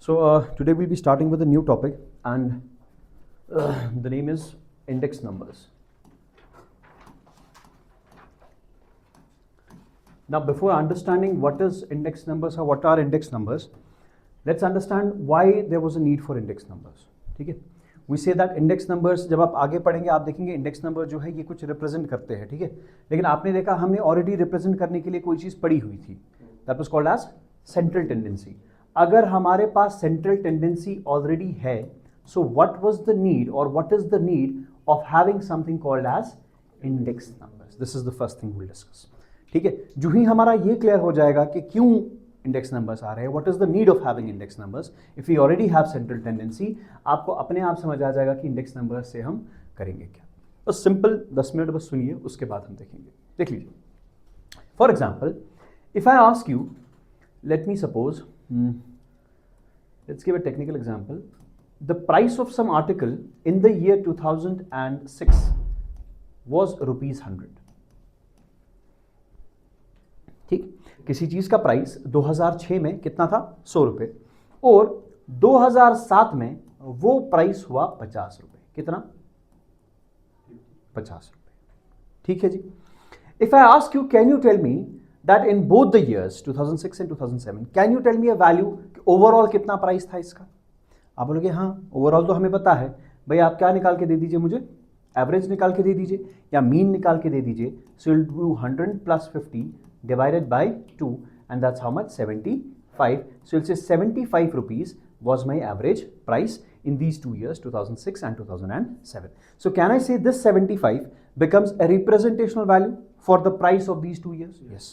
Today we'll be starting with a new topic, and the name is index numbers. Now, before understanding what is index numbers or what are index numbers, let's understand why there was a need for index numbers. ठीक है? We say that index numbers, जब आप आगे पढ़ेंगे आप देखेंगे index number जो है ये कुछ represent करते हैं, ठीक है? लेकिन आपने देखा हमने already represent करने के लिए कोई चीज़ पड़ी हुई थी. That was called as central tendency. अगर हमारे पास central tendency already है, so what was the need or what is the need of having something called as index numbers? This is the first thing we'll discuss. ठीक है, जो ही हमारा ये clear हो जाएगा कि क्यों इंडेक्स नंबर्स आ रहे हैं, what is the need of having index numbers if we already have central tendency, आपको अपने आप समझ आ जाएगा कि इंडेक्स नंबर्स से हम करेंगे क्या. तो सिंपल 10 मिनट बस सुनिए, उसके बाद हम देखेंगे. देख लीजिए, for example if I ask you, let me suppose, let's give a technical example, the price of some article in the year 2006 was ₹100. ठीक, किसी चीज का प्राइस 2006 में कितना था? 100 रुपए, और 2007 में वो प्राइस हुआ 50 रुपए. कितना? 50 रुपए. ठीक है जी. If I ask you, can you tell me that in both the years 2006 and 2007, can you tell me a value, overall कितना प्राइस था इसका? आप बोलोगे हाँ ओवरऑल तो हमें पता है. भाई आप क्या निकाल के दे दीजिए मुझे, एवरेज निकाल के दे दीजिए या मीन निकाल के दे दीजिए. So will do 100 plus 50 divided by 2, and that's how much? 75. So you'll say 75 rupees was my average price in these 2 years, 2006 and 2007. So can I say this 75 becomes a representational value for the price of these 2 years? Yes,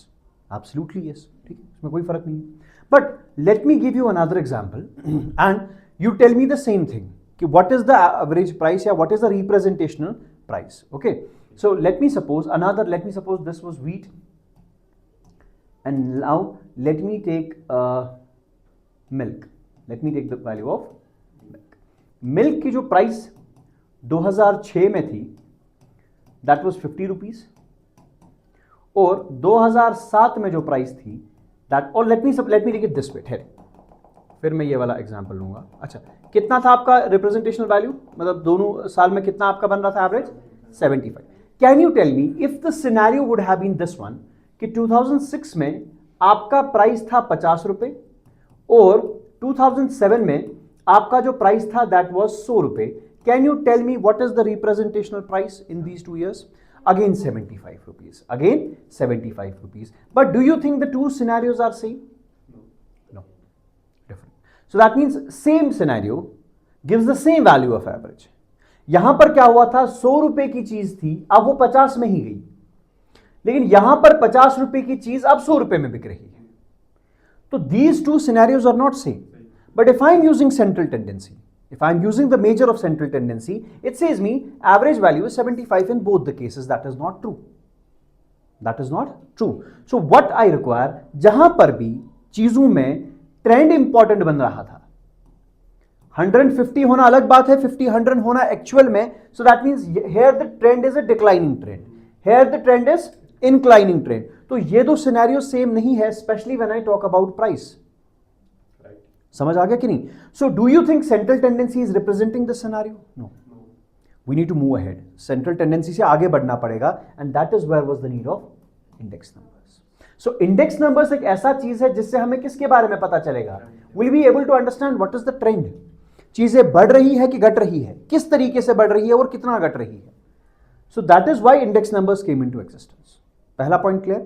absolutely yes. ठीक है, इसमें कोई फर्क नहीं है. But let me give you another example and you tell me the same thing कि what is the average price या what is the representational price. Okay, so let me suppose this was wheat. And now let me take milk. Let me take the value of milk. Milk की जो price 2006 में थी that was 50 rupees, और 2007 में जो price थी that, और let me take it this way. here, फिर मैं ये वाला एग्जांपल लूंगा. अच्छा, कितना था आपका रिप्रेजेंटेशनल वैल्यू, मतलब दोनों साल में कितना आपका बन रहा था average? 75. Can you tell me if the scenario would have been this one कि 2006 में आपका प्राइस था 50 रुपए और 2007 में आपका जो प्राइस था दैट वाज 100 रुपए. Can you tell me what is the representational price in these 2 years? Again 75 rupees, again 75 rupees. But do you think the 2 scenarios are same? No, different. So that means same scenario gives the same value of average. यहां पर क्या हुआ था, 100 रुपए की चीज थी, अब वो 50 में ही गई, लेकिन यहां पर 50 रुपए की चीज अब 100 रुपए में बिक रही है. तो these 2 scenarios are not same. But if I am using central tendency, if I am using the measure of central tendency, it says me average value is 75 in both the cases. That is not true. That is not true. So what I require, जहां पर भी चीजों में trend important बन रहा था, 150 होना अलग बात है, 50-100 होना एक्चुअल में. So that means here the trend is a declining trend, here the trend is inclining trend. तो ये दो सिनेरियो सेम नहीं है, specially when I talk about price. समझ आ गया कि नहीं? So do you think central tendency is representing this scenario? No. We need to move ahead. Central tendency से आगे बढ़ना पड़ेगा, and that is where was the need of index numbers. So index numbers एक ऐसा चीज है जिससे हमें किसके बारे में पता चलेगा? Will be able to understand what is the trend. चीजें बढ़ रही है कि घट रही है, किस तरीके से बढ़ रही है और कितना घट रही है. So that is why index numbers came into existence. पहला पॉइंट क्लियर,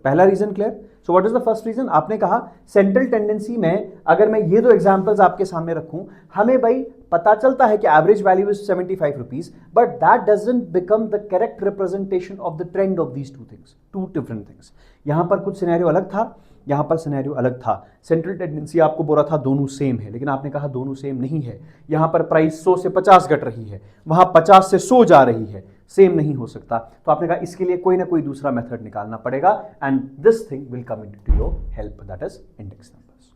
पहला reason clear. So what is the first reason? आपने कहा सेंट्रल टेंडेंसी में अगर मैं ये दो एग्जांपल्स आपके सामने रखूं, हमें भाई पता चलता है कि average value is 75 rupees, but that doesn't become the correct representation of the trend of these 2 things, 2 different things. यहां पर कुछ सिनेरियो अलग था, यहां पर सिनेरियो अलग था. सेंट्रल टेंडेंसी आपको बोला था दोनों सेम है, लेकिन आपने कहा दोनों सेम नहीं है. यहां पर प्राइस 100 से 50 घट रही है, वहां 50 से 100 जा रही है, सेम नहीं हो सकता. तो आपने कहा इसके लिए कोई ना कोई दूसरा मेथड निकालना पड़ेगा, and this thing will come into your help, that is index numbers.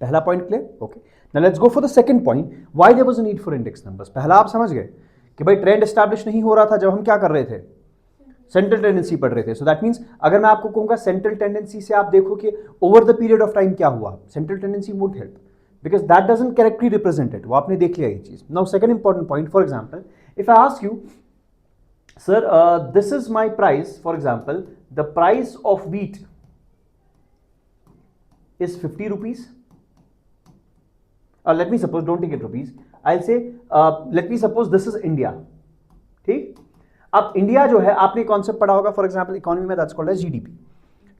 पहला point clear. Okay, now let's go for the second point, why there was a need for index numbers. पहला आप समझ गए कि भाई trend establish नहीं हो रहा था जब हम क्या कर रहे थे, सेंट्रल टेंडेंसी पढ़ रहे थे. सो दैट मींस अगर मैं आपको कहूंगा सेंट्रल टेंडेंसी से आप देखो कि over the period of time क्या हुआ, central tendency would help. because that doesn't correctly represent it. वो आपने देख लिया ये चीज. Now second important point, for example, if I ask you, sir, this is my price, for example, the price of wheat is 50 rupees. Let me suppose, don't take it rupees, I'll say, let me suppose this is India. ठीक. अब India जो है, आपने concept पढ़ा होगा for example economy में, that's called as GDP,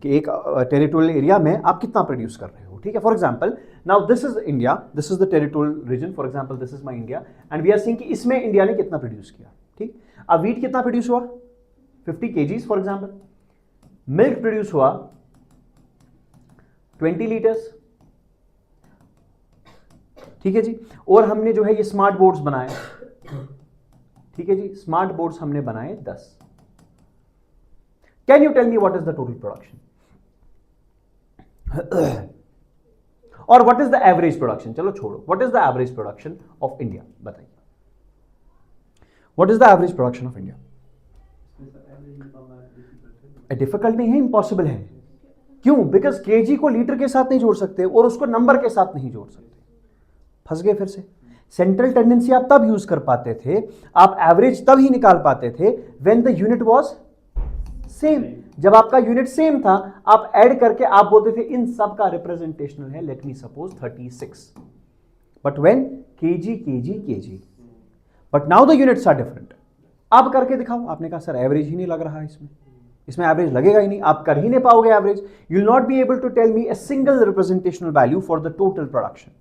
कि एक टेरिटोरियल एरिया में आप कितना प्रोड्यूस कर रहे हो. ठीक है. For example now this is India, this is the territorial region, for example this is my India, and we are seeing कि इसमें इंडिया ने कितना प्रोड्यूस किया. ठीक. अब वीट कितना प्रोड्यूस हुआ, 50 kgs for example. Milk produce हुआ 20 लीटर्स. ठीक है जी. और हमने जो है ये स्मार्ट बोर्ड्स बनाए. ठीक है जी. स्मार्ट बोर्ड्स हमने बनाए 10. Can you tell me what is the total production और what is the average production. चलो छोड़ो, what is the average production of India, बताइए. What is the average production of India. Difficult नहीं है, impossible है. क्यों? बिकॉज केजी को litre के साथ नहीं जोड़ सकते और उसको नंबर के साथ नहीं जोड़ सकते. फंस गए फिर से. सेंट्रल टेंडेंसी आप तब यूज कर पाते थे, आप एवरेज तब ही निकाल पाते थे when the unit was same. जब आपका यूनिट सेम था, आप ऐड करके आप बोलते थे इन सब का रिप्रेजेंटेशनल है, let me suppose 36. But when KG KG KG, but now the units are different. आप करके दिखाओ. आपने कहा सर एवरेज ही नहीं लग रहा है इसमें एवरेज लगेगा ही नहीं, आप कर ही नहीं पाओगे average. You will not be able to tell me a single representational value for the total production.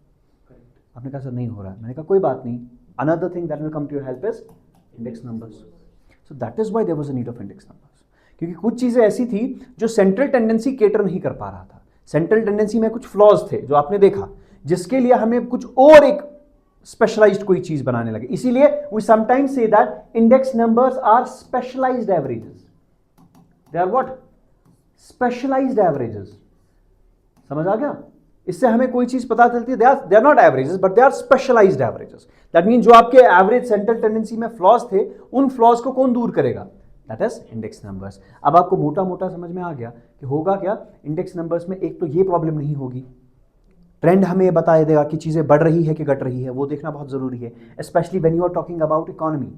आपने कहा सर नहीं हो रहा है. मैंने कहा कोई बात नहीं, another thing that will come to your help is index numbers. So that is why there was a need of index numbers, क्योंकि कुछ चीजें ऐसी थी जो सेंट्रल टेंडेंसी केटर नहीं कर पा रहा था. सेंट्रल टेंडेंसी में कुछ फ्लॉज थे जो आपने देखा, जिसके लिए हमें कुछ और एक स्पेशलाइज्ड कोई चीज बनाने लगे. इसीलिए we sometimes say that index numbers are specialised averages. They are what? Specialised averages. समझ आ गया? इससे हमें कोई चीज पता चलती है, they are not averages but they are specialised averages. That mean जो आपके एवरेज सेंट्रल टेंडेंसी में फ्लॉज थे, उन फ्लॉज को कौन दूर करेगा? That is index numbers. अब आपको मोटा मोटा समझ में आ गया कि होगा क्या इंडेक्स नंबर्स में. एक तो ये प्रॉब्लम नहीं होगी, ट्रेंड हमें बता देगा कि चीजें बढ़ रही है कि घट रही है, वो देखना बहुत जरूरी है. Specially when you are talking about economy,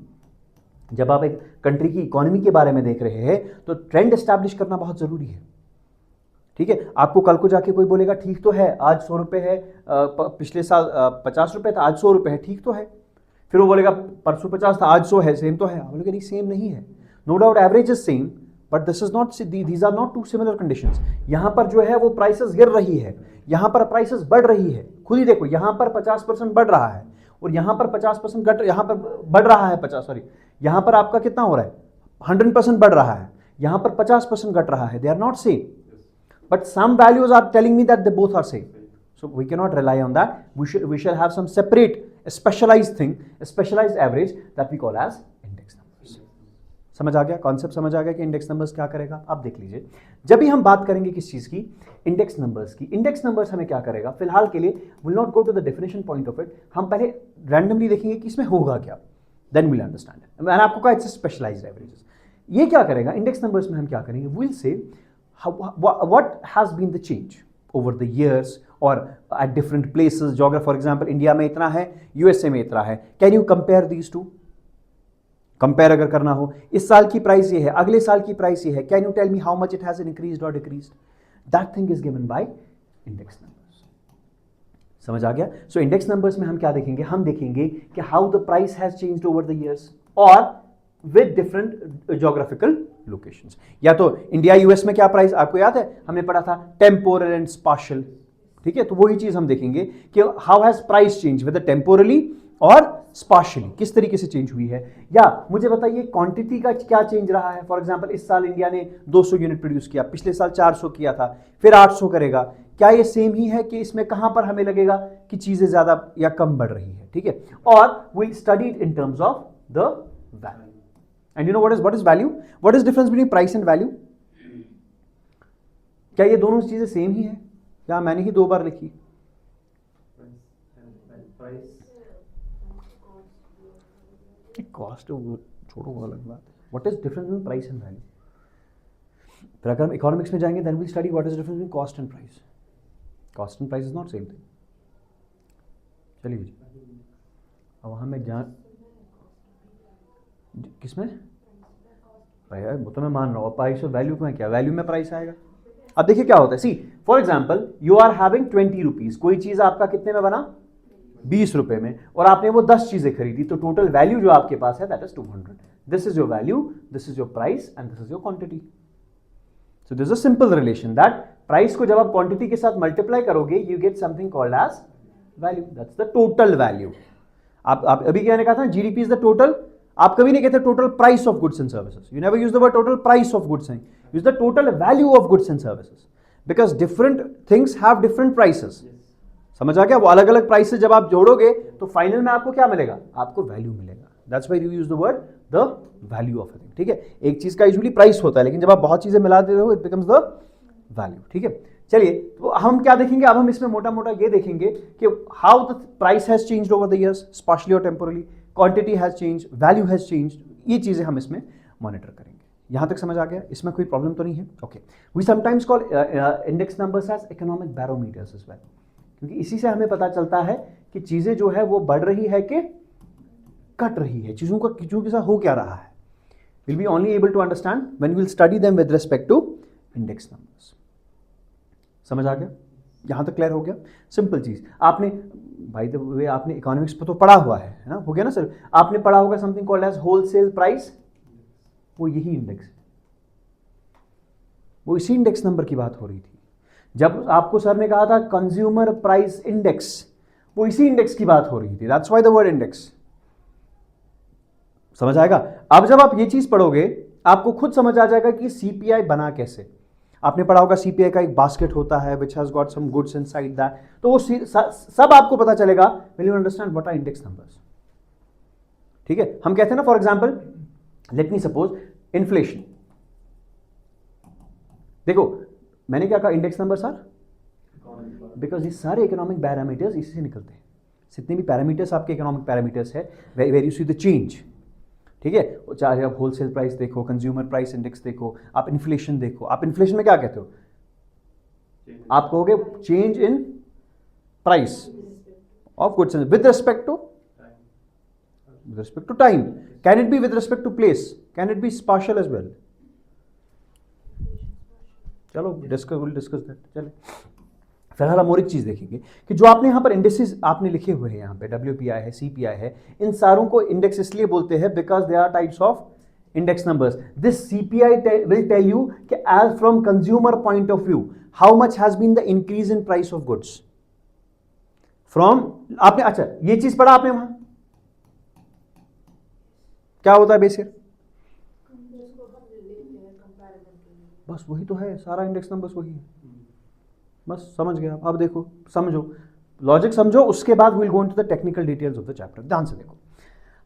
जब आप एक कंट्री की इकोनॉमी के बारे में देख रहे हैं तो ट्रेंड एस्टैब्लिश करना बहुत जरूरी है. ठीक है. आपको कल को जाके कोई बोलेगा ठीक तो है, आज 100 रुपए है, पिछले साल 50 रुपए था, आज 100 रुपए है, ठीक तो है. फिर वो बोलेगा परसों 50 था, आज 100 है, सेम तो है. आप बोलेंगे नहीं, सेम नहीं है. No doubt average is same, but this is not, these are not too similar conditions. यहां पर जो है वो प्राइसेस गिर रही है, यहां पर प्राइसेस बढ़ रही है. खुद ही देखो, यहां पर 50% बढ़ रहा है और यहां पर 50% घट, यहां पर बढ़ रहा है 50, सॉरी, यहां पर आपका कितना हो रहा है? 100% बढ़ रहा है, यहां पर 50% घट रहा है. They are not same, but some values are telling me that they both are same. So we cannot rely on that. We shall have some separate, a specialized thing, a specialized average that we call as index numbers. समझ आ गया concept? समझ आ गया कि index numbers क्या करेगा? आप देख लीजिए, जब भी हम बात करेंगे किस चीज की, इंडेक्स नंबर्स की, इंडेक्स नंबर्स हमें क्या करेगा? फिलहाल के लिए will not go to the definition point of it. हम पहले रैंडमली देखेंगे कि इसमें होगा क्या, देन विल अंडरस्टैंड. मैंने आपको कहा इट्स स्पेशलाइज्ड एवरेजेस. ये क्या करेगा इंडेक्स नंबर्स में? हम क्या करेंगे? Will say what has been the change over the years or at different places. Geography, for example, India में इतना है, USA में इतना है. Can you compare these two? Compare अगर करना हो, इस साल की प्राइस ये है, अगले साल की प्राइस ये है. Can you tell me how much it has increased or decreased? That thing is given by index numbers. समझ आ गया? So index numbers में हम क्या देखेंगे? हम देखेंगे कि how the price has changed over the years or with different geographical locations. या तो इंडिया यूएस में क्या प्राइस, आपको याद है हमने पढ़ा था टेम्पोरल एंड स्पाशियल. ठीक है. तो वही चीज हम देखेंगे कि how has price change with temporarily और स्पाशियली, किस तरीके से चेंज हुई है. या मुझे बताइए क्वांटिटी का क्या चेंज रहा है. फॉर एग्जांपल इस साल इंडिया ने 200 यूनिट प्रोड्यूस किया, पिछले साल 400 किया था, फिर 800 करेगा. क्या ये सेम ही है कि इसमें कहां पर हमें लगेगा कि चीजें ज्यादा या कम बढ़ रही है? ठीक है. और we studied in terms of the value. And you know what is value? What is difference between price and value? क्या ये दोनों चीजें सेम ही है? क्या मैंने ही 2 बार लिखी? कॉस्ट छोड़ो, वो अलग बात. What is difference between price and value? फिर अगर हम इकोनॉमिक्स में जाएंगे then we'll study what is difference between cost and price. Cost and price is not same thing. चलिए जी, अब वहाँ मैं जान किसमें भाई, वो तो मैं मान रहा हूँ, प्राइस और वैल्यू में क्या, वैल्यू में प्राइस आएगा। अब देखिए क्या होता है, see for example you are having 20 rupees, कोई चीज आपका कितने में बना, 20 रुपए में, और आपने वो 10 चीजें खरीदी, तो टोटल वैल्यू जो आपके पास है that is 200। This is your value, this is your price and this is your quantity. So this is a simple relation that price को जब आप क्वांटिटी के साथ मल्टीप्लाई करोगे you get something called as value, that's the total value. आप अभी क्या कहा था, जीडीपी इज द टोटल, आप कभी नहीं कहते total price of goods and services, you never use the word total price of goods and use the total value of goods and services, because different things have different prices. समझ आ गया, वो अलग अलग प्राइसेस जब आप जोड़ोगे तो final में आपको क्या मिलेगा, आपको वैल्यू मिलेगा। That's why you use the word the value of thing. ठीक है, एक चीज का यूजुअली प्राइस होता है, लेकिन जब आप बहुत चीजें मिला देते हो इट बिकम्स द वैल्यू। ठीक है, चलिए तो हम क्या देखेंगे, अब हम इसमें मोटा मोटा ये देखेंगे कि how the price has changed over the years, spatially और temporally, quantity has changed, value has changed, ये चीजें हम इसमें मॉनिटर करेंगे। यहां तक समझ आ गया, इसमें कोई प्रॉब्लम तो नहीं है। Okay, we sometimes call index numbers as economic barometers as well, क्योंकि इसी से हमें पता चलता है कि चीजें जो है वो बढ़ रही है कि घट रही है, चीजों के साथ हो क्या रहा है। Will be only able to understand when we will study them with respect to index numbers. समझ आ गया, यहां तक क्लियर हो गया। सिंपल चीज, आपने बाय द वे आपने इकोनॉमिक्स पर तो पढ़ा हुआ है ना, हो गया ना सर, आपने पढ़ा होगा something called as wholesale price, वो यही इंडेक्स है, वो इसी इंडेक्स नंबर की बात हो रही थी। जब आपको सर ने कहा था कंज्यूमर प्राइस इंडेक्स, वो इसी इंडेक्स की बात हो रही थी, that's why the word index. समझ आएगा। अब जब आप ये चीज पढ़ोगे आपको खुद समझ आ जाएगा कि सीपीआई बना कैसे। आपने पढ़ा होगा सीपीआई का एक बास्केट होता है which has got some goods inside that, तो वो सब आपको पता चलेगा when you understand what are index numbers. ठीक है, हम कहते हैं ना for example let me suppose inflation, देखो मैंने क्या कहा, इंडेक्स नंबर सर, बिकॉज ये सारे इकोनॉमिक पैरामीटर्स इसी से निकलते हैं। जितने भी पैरामीटर्स आपके इकोनॉमिक पैरामीटर्स है where you see the change. ठीक है, चाहे आप होलसेल प्राइस देखो, कंज्यूमर प्राइस इंडेक्स देखो, आप इन्फ्लेशन देखो, आप इन्फ्लेशन में क्या कहते हो, आप कहोगे change in price of goods with respect to time, can it be with respect to place, can it be spatial as well. चलो डिस्कस दैट। चले फिलहाल हम और एक चीज देखेंगे कि जो आपने यहां पर इंडेक्सेस आपने लिखे हुए हैं, यहां पे WPI है, CPI है, इन सारों को इंडेक्स इसलिए बोलते हैं because they are types of index numbers. This CPI will tell you कि as from consumer point of view how much has been the increase in price of goods from, आपने अच्छा ये चीज पढ़ा आपने वहां, क्या होता है बेसिक, बस वही तो है, सारा इंडेक्स नंबर्स वही है, बस समझ गया। अब देखो समझो, लॉजिक समझो, उसके बाद will go into the technical details of the chapter. ध्यान से देखो,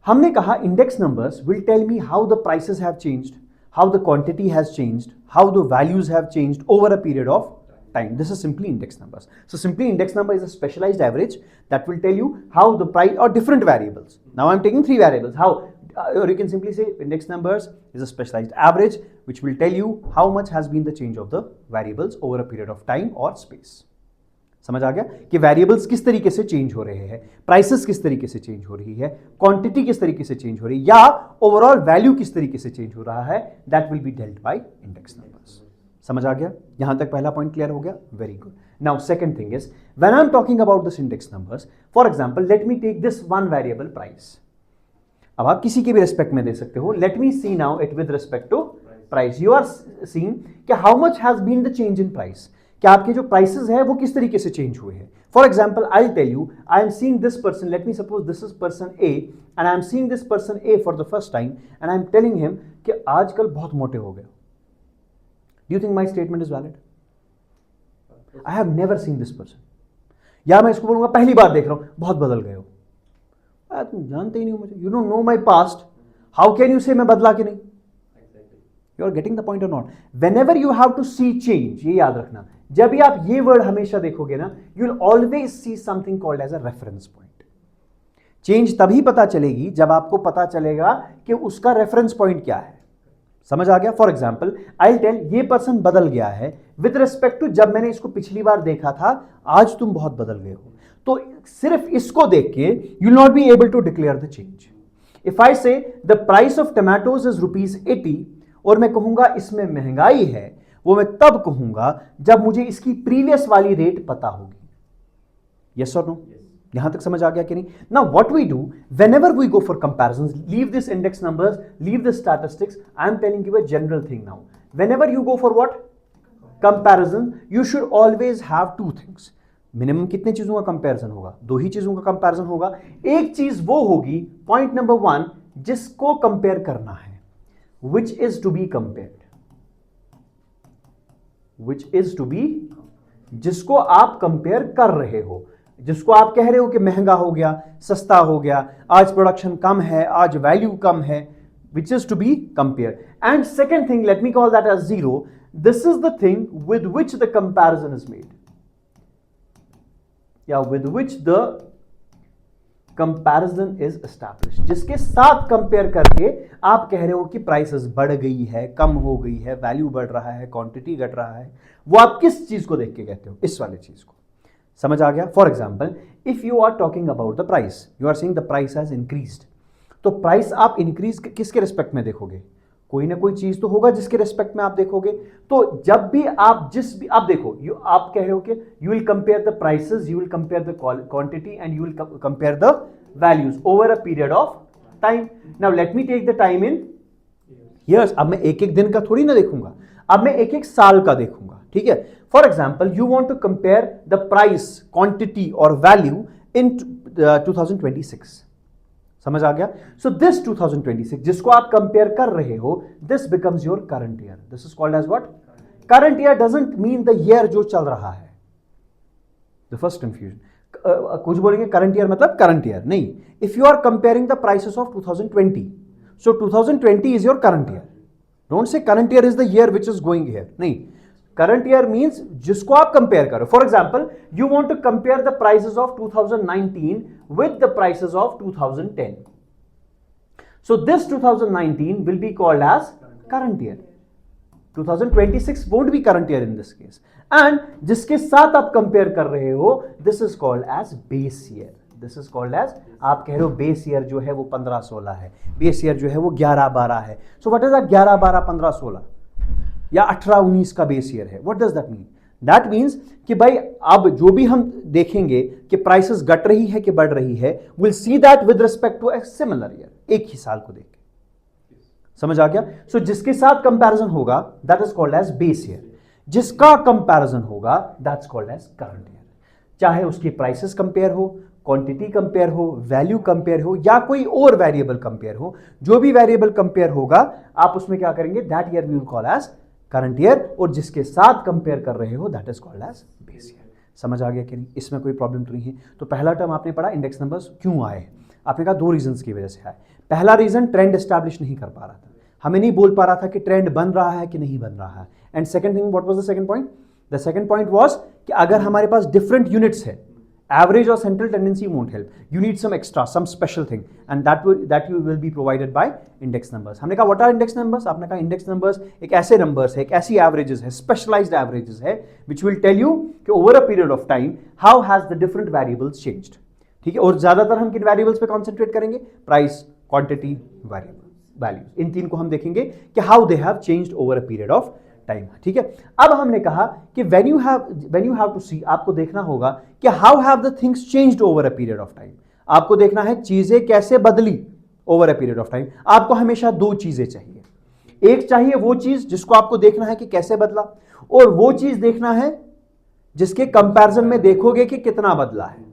हमने कहा index numbers will tell me how the prices have changed, how the quantity has changed, how the values have changed over a period of time. This is simply index numbers. So simply index number is a specialized average that will tell you how the price or different variables. Now I'm taking three variables. How, or you can simply say index numbers is a specialized average which will tell you how much has been the change of the variables over a period of time or space. समझ आ गया कि variables किस तरीके से change हो रहे हैं, प्राइसेस किस तरीके से चेंज हो रही है, क्वांटिटी किस तरीके से चेंज हो रही है, या ओवरऑल वैल्यू किस तरीके से चेंज हो रहा है, that will be dealt by index numbers. समझ आ गया, यहां तक पहला पॉइंट क्लियर हो गया, very good. Now second thing is when I am talking about this index numbers, for example let me take this one variable price. अब आप किसी के भी रिस्पेक्ट में दे सकते हो, let me see now it with respect to price. You are seeing कि how much has been the change in price, कि आपके जो प्राइसेस है वो किस तरीके से चेंज हुए हैं। For example I tell you I am seeing this person, let me suppose this is person A and I am seeing this person A for the first time and I am telling him कि आजकल बहुत मोटे हो गए। Do you think my statement is valid? I have never seen this person, या मैं इसको बोलूंगा पहली बार देख रहा हूं बहुत बदल गए हो। तुम जानते ही नहीं हो मुझे, you don't know my past, how can you say मैं बदला कि नहीं? You are getting the point और not? Whenever you have to see change, ये याद रखना, जब भी आप ये वर्ड हमेशा देखोगे ना, you will always see something called as a reference point. Change तभी पता चलेगी जब आपको पता चलेगा कि उसका रेफरेंस पॉइंट क्या है। समझ आ गया? फॉर एग्जाम्पल आई टेल ये पर्सन बदल गया है विद रिस्पेक्ट टू जब मैंने इसको पिछली बार देखा था, आज तुम बहुत बदल गए हो। तो सिर्फ इसको देख के you will not be able to declare the change. If I say the price of tomatoes is ₹80 और मैं कहूंगा इसमें महंगाई है, वो मैं तब कहूंगा जब मुझे इसकी प्रीवियस वाली रेट पता होगी। यस और नो? यहां तक समझ आ गया कि नहीं? Now what we do whenever we go for comparisons, leave this index numbers, leave the statistics, I am telling you a general thing now. Whenever you go for what comparison, you should always have two things. Minimum कितने चीजों का comparison होगा? 2 ही चीजों का comparison होगा। एक चीज वो होगी, पॉइंट नंबर 1, जिसको कंपेयर करना है, which is to be compared, which is to be, जिसको आप कंपेयर कर रहे हो, जिसको आप कह रहे हो कि महंगा हो गया, सस्ता हो गया, आज प्रोडक्शन कम है, आज वैल्यू कम है, which is to be compared. And second thing, let me call that as 0. This is the thing with which the comparison is made. Yeah, with which the comparison is established. जिसके साथ compare करके आप कह रहे हो कि prices बढ़ गई है, कम हो गई है, वैल्यू बढ़ रहा है, क्वांटिटी घट रहा है, वो आप किस चीज को देख के कहते हो? इस वाले चीज को। समझ आ गया? For example, if you are talking about the price, you are saying the price has increased, तो प्राइस आप इंक्रीज किसके रिस्पेक्ट में देखोगे? कोई ना कोई चीज तो होगा जिसके रिस्पेक्ट में आप देखोगे। तो जब भी आप आप देखो, आप कह रहे हो कि you will compare the prices, you will compare the quantity and you will compare the values over a period of time. Now let me take the time in years. अब मैं एक एक दिन का थोड़ी ना देखूंगा, अब मैं एक एक साल का देखूंगा। ठीक है? For example, you want to compare the price, quantity और वैल्यू इन 2026। समझ आ गया? सो दिस 2026 जिसको आप कंपेयर कर रहे हो, this becomes your current year. This is called as what? Current year doesn't mean the year जो चल रहा है। द फर्स्ट कंफ्यूजन, कुछ बोलेंगे करंट ईयर मतलब करंट ईयर नहीं। If you are comparing the prices of 2020, so 2020 is your current year. Don't say current year is the year which is going here, नहीं। Current year means जिसको आप compare करो। For example, you want to compare the prices of 2019 with the prices of 2010. So this 2019 will be called as current year. 2026 won't be current year in this case. And जिसके साथ आप compare कर रहे हो, this is called as base year. This is called as, आप कह रहे हो बेस ईयर जो है वो 15-16 है, बेस ईयर जो है वो 11-12 है। So what is that 11-12-15-16 या 18-19 का बेस ईयर है? What does that mean? That means कि भाई अब जो भी हम देखेंगे कि प्राइसेस घट रही है कि बढ़ रही है, will see that with respect to a similar year, एक ही साल को देख के। समझ आ गया? सो जिसके साथ कंपैरिजन होगा that is called as base year, जिसका कंपैरिजन होगा that's called as current year. चाहे उसकी प्राइसेस कंपेयर हो, क्वांटिटी कंपेयर हो, वैल्यू कंपेयर हो या कोई और वेरिएबल कंपेयर हो, जो भी वेरिएबल कंपेयर होगा आप उसमें क्या करेंगे? That year we will call as current year, और जिसके साथ कंपेयर कर रहे हो that is called as base year. समझ आ गया कि नहीं? इसमें कोई प्रॉब्लम तो नहीं है। तो पहला टर्म आपने पढ़ा इंडेक्स नंबर्स क्यों आए, आपने कहा 2 रीजंस की वजह से आए। पहला रीजन, ट्रेंड एस्टैब्लिश नहीं कर पा रहा था, हमें नहीं बोल पा रहा था कि ट्रेंड बन रहा है कि नहीं बन रहा है। And second thing, what was the second point? The second point was कि अगर हमारे पास डिफरेंट यूनिट्स है, average or central tendency won't help, you need some extra, some special thing, and that you will be provided by index numbers. हमने कहा what are index numbers? आपने कहा index numbers एक ऐसे numbers है, एक ऐसी averages है, specialized averages है, which will tell you कि over a period of time how has the different variables changed. ठीक है? और ज्यादातर हम किन variables पे concentrate करेंगे? Price, quantity, values. इन 3 को हम देखेंगे कि how they have changed over a period of time. ठीक है? अब हमने कहा कि when you have to see, आपको देखना होगा कि how have the things changed over a period of time. आपको देखना है चीजें कैसे बदली over a period of time. आपको हमेशा 2 चीजें चाहिए। एक चाहिए वो चीज जिसको आपको देखना है कि कैसे बदला, और वो चीज देखना है जिसके कंपैरिजन में देखोगे कि कितना बदला है।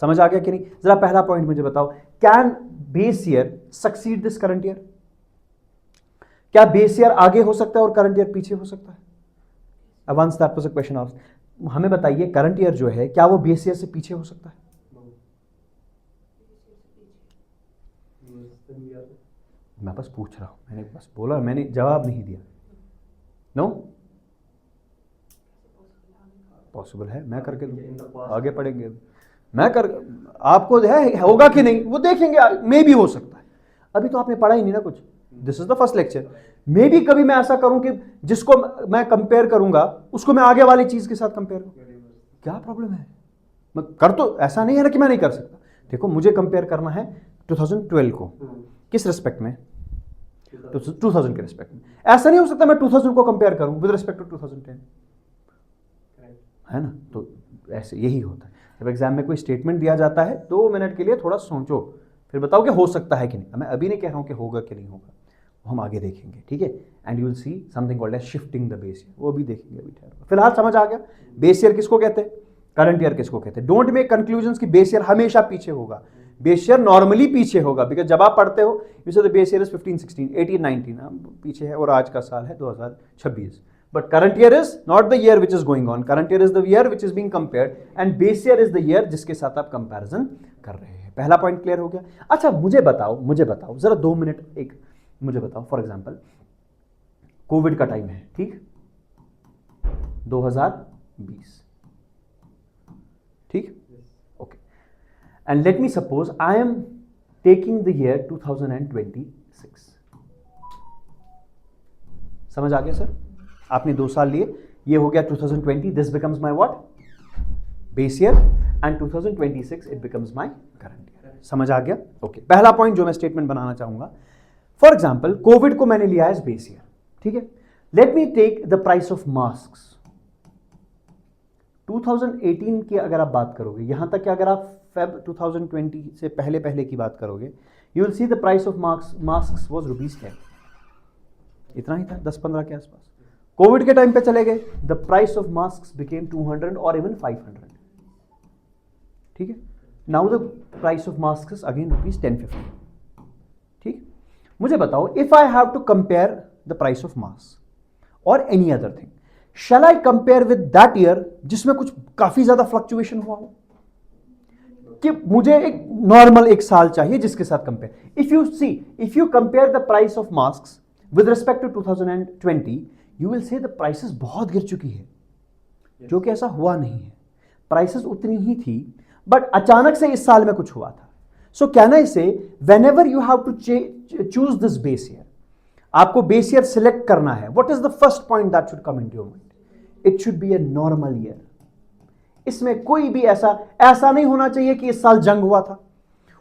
समझ आ गया कि नहीं? जरा पहला पॉइंट मुझे बताओ, can base year succeed this current year? क्या बेस ईयर आगे हो सकता है और करंट ईयर पीछे हो सकता है? Once that was a question of, हमें बताइए करंट ईयर जो है क्या वो बेस ईयर से पीछे हो सकता है? मैं बस पूछ रहा हूं, मैंने बस बोला, मैंने जवाब नहीं दिया। नो पॉसिबल है, मैं करके दूं, आगे पढ़ेंगे, मैं कर, आपको है होगा कि नहीं वो देखेंगे, मे भी हो सकता है। अभी तो आपने पढ़ा ही नहीं ना कुछ, this is the first lecture. मे भी कभी मैं ऐसा करूं कि जिसको मैं कंपेयर करूंगा उसको मैं आगे वाली चीज के साथ कंपेयर करूं, क्या प्रॉब्लम है? कर तो ऐसा नहीं है ना कि मैं नहीं कर सकता। देखो मुझे कंपेयर करना है 2012 को, किस रिस्पेक्ट में? 2000 के रिस्पेक्ट में। ऐसा नहीं हो सकता मैं 2000 को कंपेयर करूं विद रिस्पेक्ट टू 2010, है ना? तो ऐसे यही होता है जब एग्जाम में कोई स्टेटमेंट दिया जाता है, 2 मिनट के लिए थोड़ा सोचो, फिर बताओ कि हो सकता है कि नहीं। मैं अभी नहीं कह रहा हूं कि होगा कि नहीं होगा, हम आगे देखेंगे, ठीक है। And you will see something called as shifting the base year, वो भी देखेंगे अभी ठहरो। फिलहाल समझ आ गया बेस ईयर किसको कहते हैं, करंट ईयर किसको कहते हैं। डोंट मेक कंक्लूजन्स कि बेस ईयर हमेशा पीछे होगा। बेस ईयर नॉर्मली पीछे होगा, बिकॉज जब आप पढ़ते हो यू से द बेस ईयर इज 15, 16, 18, 19 पीछे है, और आज का साल है 2026। But current year is not the year which is going on. Current year is the year which is being compared, and base year is the year जिसके साथ आप कंपैरिजन कर रहे हैं। पहला पॉइंट क्लियर हो गया। अच्छा मुझे बताओ जरा 2 मिनट, एक मुझे बताओ, फॉर एग्जांपल कोविड का टाइम है, ठीक, 2020, ठीक, okay, and let me suppose I am taking the year 2026। समझ आ गया सर? आपने 2 साल लिए, ये हो गया 2020, this becomes my what, base year, and 2026 it becomes my current year. समझ आ गया? ओके। पहला पॉइंट जो मैं स्टेटमेंट बनाना चाहूंगा, फॉर एग्जांपल कोविड को मैंने लिया एज बेस ईयर, ठीक है। Let me take the price of mask 2018 की अगर आप बात करोगे, यहां तक कि अगर आप फेब 2020 से पहले की बात करोगे, you will see the price of mask was ₹10, इतना ही था, 10-15 के आसपास। कोविड के टाइम पे चले गए, the price of mask became 200 और इवन 500, ठीक है। Now the price of mask is again ₹1050, ठीक। मुझे बताओ, if I have to compare the price of mask और any other thing, shall I compare with that year जिसमें कुछ काफी ज्यादा फ्लक्चुएशन हुआ हो, कि मुझे एक नॉर्मल एक साल चाहिए जिसके साथ compare. If you compare the price of mask with respect to 2020, you will say the prices बहुत गिर चुकी है, जो कि ऐसा हुआ नहीं है। प्राइसेस उतनी ही थी, बट अचानक से इस साल में कुछ हुआ था। सो can I say whenever you have to choose this base year, आपको बेस ईयर सिलेक्ट करना है, what is the first point that should come into your mind? It should be a normal year. इसमें कोई भी ऐसा नहीं होना चाहिए कि इस साल जंग हुआ था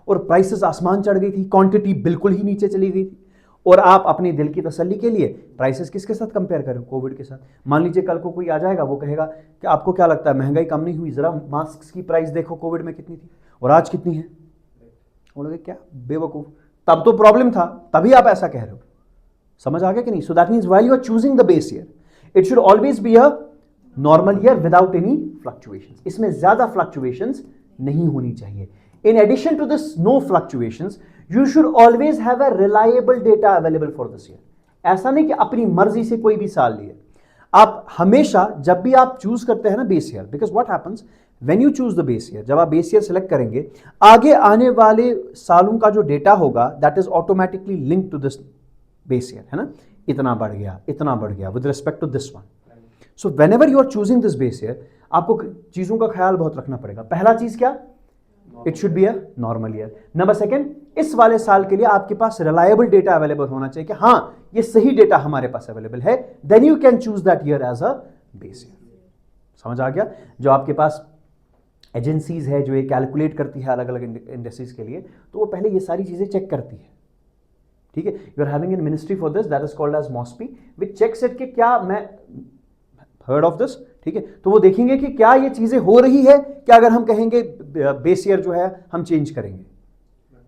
और प्राइसेस आसमान चढ़ गई थी, क्वांटिटी बिल्कुल ही नीचे चली गई थी, और आप अपने दिल की तसल्ली के लिए प्राइसेस किसके साथ कंपेयर करें? कोविड के साथ। मान लीजिए कल को कोई आ जाएगा, वो कहेगा कि आपको क्या लगता है महंगाई कम नहीं हुई, जरा मास्क की प्राइस देखो कोविड में कितनी थी और आज कितनी है। बोलोगे क्या बेवकूफ, तब तो प्रॉब्लम था, तभी आप ऐसा कह रहे हो। समझ आ गया कि नहीं? So that means while you are choosing the base year, it should always be a normal year without any fluctuations. इसमें ज्यादा फ्लक्चुएशंस नहीं होनी चाहिए। In addition to this no fluctuations, you should always have a reliable data available for this year. ऐसा नहीं कि अपनी मर्जी से कोई भी साल लिए। आप हमेशा जब भी आप चूज करते हैं ना base year, because what happens when you choose the base year, जब आप बेस ईयर सेलेक्ट करेंगे, आगे आने वाले सालों का जो डेटा होगा that is automatically link to this base year, है ना। इतना बढ़ गया with respect to this one. So whenever you are choosing this base year, आपको चीजों का ख्याल बहुत रखना पड़ेगा। पहला चीज क्या? It should be a normal year. Number second, इस वाले साल के लिए आपके पास रिलायबल डेटा अवेलेबल होना चाहिए कि हाँ ये सही डेटा हमारे पास अवेलेबल है, then you can choose that year as a base year. समझ आ गया? जो आपके पास एजेंसीज है जो ये कैलकुलेट करती है अलग अलग इंडस्ट्रीज के लिए, तो वो पहले ये सारी चीजें चेक करती है, ठीक है। You are having an ministry for this that is called as MOSPI, which checks it कि क्या मैं हर्ड ऑफ दिस, ठीक है। तो वो देखेंगे कि क्या ये चीजें हो रही है, क्या अगर हम कहेंगे बेस ईयर जो है हम चेंज करेंगे।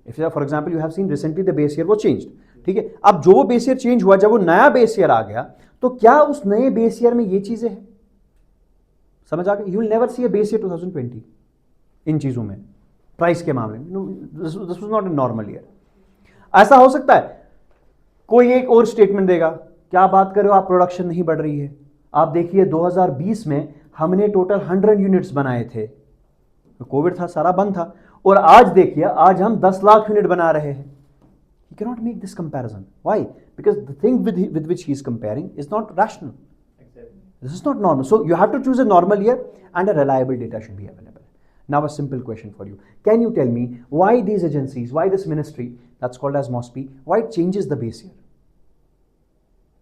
If for example you have seen recently the base year वो चेंज्ड, ठीक है। अब जो वो बेस ईयर चेंज हुआ, जब वो नया बेस ईयर आ गया, तो क्या उस नए बेस ईयर में ये चीजें हैं? समझ आ गया? You will never see a base year 2020 इन चीजों में, प्राइस के मामले में। This was not a normal year. ऐसा हो सकता है कोई एक और स्टेटमेंट देगा, क्या बात कर रहे हो आप, प्रोडक्शन नहीं बढ़ रही है। आप देखिए 2020 में हमने टोटल 100 यूनिट्स बनाए थे, कोविड था, सारा बंद था, और आज देखिए आज हम 10 लाख यूनिट बना रहे हैं। You cannot make this comparison. Why? Because the thing with which he is comparing is not rational. Exactly. This is not normal. So you have to choose a normal year and a reliable data should be available. Now a simple question for you. Can you tell me why these agencies, why this ministry that's called as MOSPI, why it changes the base year?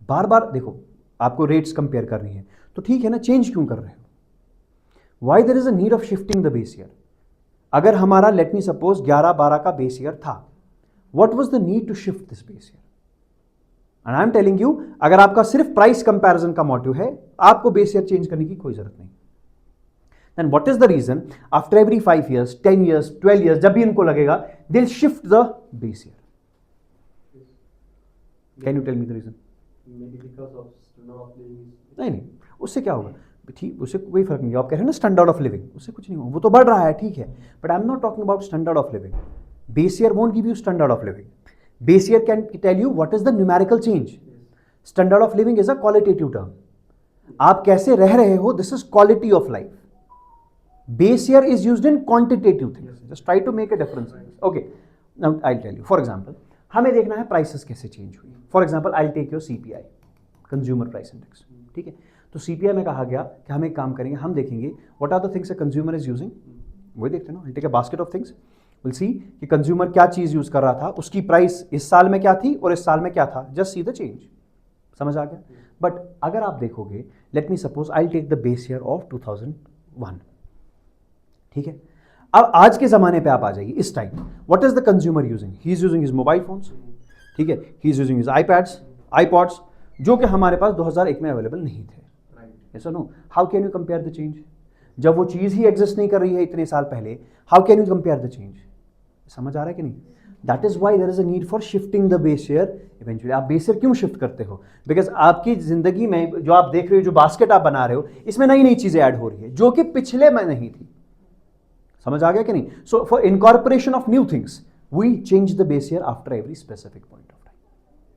बार बार देखो, आपको rates compare करनी है तो ठीक है ना, change क्यों कर रहे हो? Why there is a need of shifting the base year? अगर हमारा लेट मी सपोज 11-12 का बेस ईयर था, what was the need to shift this base year? And I am telling you, अगर आपका सिर्फ प्राइस कंपैरिजन का motive है, आपको बेस ईयर चेंज करने की कोई जरूरत नहीं। Then what is the reason after every 5 years, 10 years, 12 years, जब भी इनको लगेगा, they will shift the base year? Can you tell me the reason? नहीं, उससे क्या होगा? ठीक, उससे कोई फर्क नहीं। आप कह रहे हैं ना स्टैंडर्ड ऑफ लिविंग, उससे कुछ नहीं होगा, वो तो बढ़ रहा है, ठीक है, but I am not talking about standard of living. Base year won't give you standard of living. Base year can tell you what is the numerical change. Standard of living is a qualitative term. आप कैसे रह रहे हो, this is quality of life. Base year is used in quantitative things. Just try to make a difference. Okay, now I tell you, for example, हमें देखना है prices कैसे change हुई। For example, I take your CPI, consumer price index, ठीक है। तो CPI में कहा गया कि हम एक काम करेंगे, हम देखेंगे what are the things a consumer is using, वही देखते हैं ना, take a basket of things, will see कि कंज्यूमर क्या चीज यूज कर रहा था, उसकी प्राइस इस साल में क्या थी और इस साल में क्या था, जस्ट सी द चेंज। समझ आ गया? बट अगर आप देखोगे, let me suppose I take the base year of 2001, ठीक है। अब आज के जमाने पे आप आ जाइए, इस time what is the consumer using? He is using his mobile phones, ठीक है, he is using his iPads, iPods, जो कि हमारे पास 2001 में अवेलेबल नहीं थे। Yes or no? How can you compare the change? जब वो चीज ही एग्जिस्ट नहीं कर रही है इतने साल पहले, how can you compare the change? समझ आ रहा है कि नहीं? That is why there is a need for shifting the base year eventually. आप बेस ईयर क्यों शिफ्ट करते हो? बिकॉज आपकी जिंदगी में जो आप देख रहे हो, जो बास्केट आप बना रहे हो, इसमें नई नई चीजें ऐड हो रही है जो कि पिछले में नहीं थी। समझ आ गया कि नहीं? So for incorporation of new things we change the base year after every specific point of time.